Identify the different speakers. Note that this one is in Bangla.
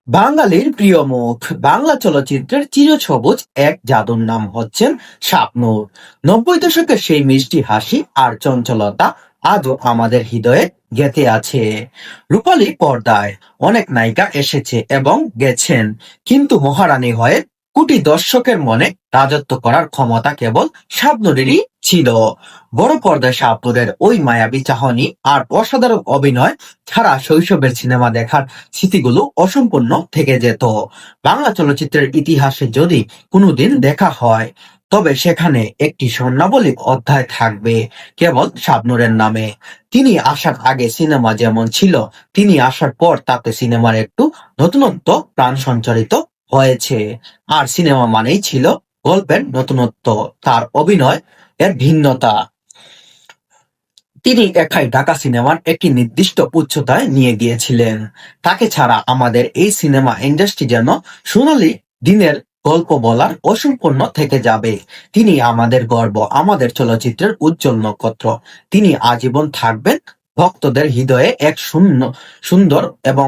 Speaker 1: বাঙালির প্রিয় মুখ বাংলা চলচ্চিত্রের চিরসবুজ এক জাদুর নাম হচ্ছেন শাবনূর। 90 দশকের সেই মিষ্টি হাসি আর চঞ্চলতা আজও আমাদের হৃদয়ে গেঁথে আছে। রূপালী পর্দায় অনেক নায়িকা এসেছে এবং গেছেন, কিন্তু মহারানী হয়ে কোটি দর্শকের মনে রাজত্ব করার ক্ষমতা কেবল শাবনূরেরই ছিল। বড় পর্দায় শাবনূরের ওই মায়াবী চাহনি আর অসাধারণ অভিনয় ছাড়া শৈশবের সিনেমা দেখার স্মৃতিগুলো অসম্পূর্ণ থেকে যেত। বাংলা চলচ্চিত্রের ইতিহাসে যদি কোনোদিন দেখা হয়, তবে সেখানে একটি স্বর্ণাবলী অধ্যায় থাকবে কেবল শাবনূরের নামে। তিনি আসার আগে সিনেমা যেমন ছিল, তিনি আসার পর তাতে সিনেমার একটু নতুনত্ব প্রাণ সঞ্চারিত হয়েছে। আর সিনেমা মানেই ছিল গল্পের নতুনত্ব, তার অভিনয় এর ভিন্নতা। তিনি একাই ঢাকা সিনেমার একটি নির্দিষ্ট উচ্চতায় নিয়ে গিয়েছিলেন। তাকে ছাড়া আমাদের এই সিনেমা ইন্ডাস্ট্রি যেন সোনালী দিনের গল্প বলার অসম্পূর্ণ থেকে যাবে। তিনি আমাদের গর্ব, আমাদের চলচ্চিত্রের উজ্জ্বল নক্ষত্র। তিনি আজীবন থাকবেন ভক্তদের হৃদয়ে এক সুন্দর এবং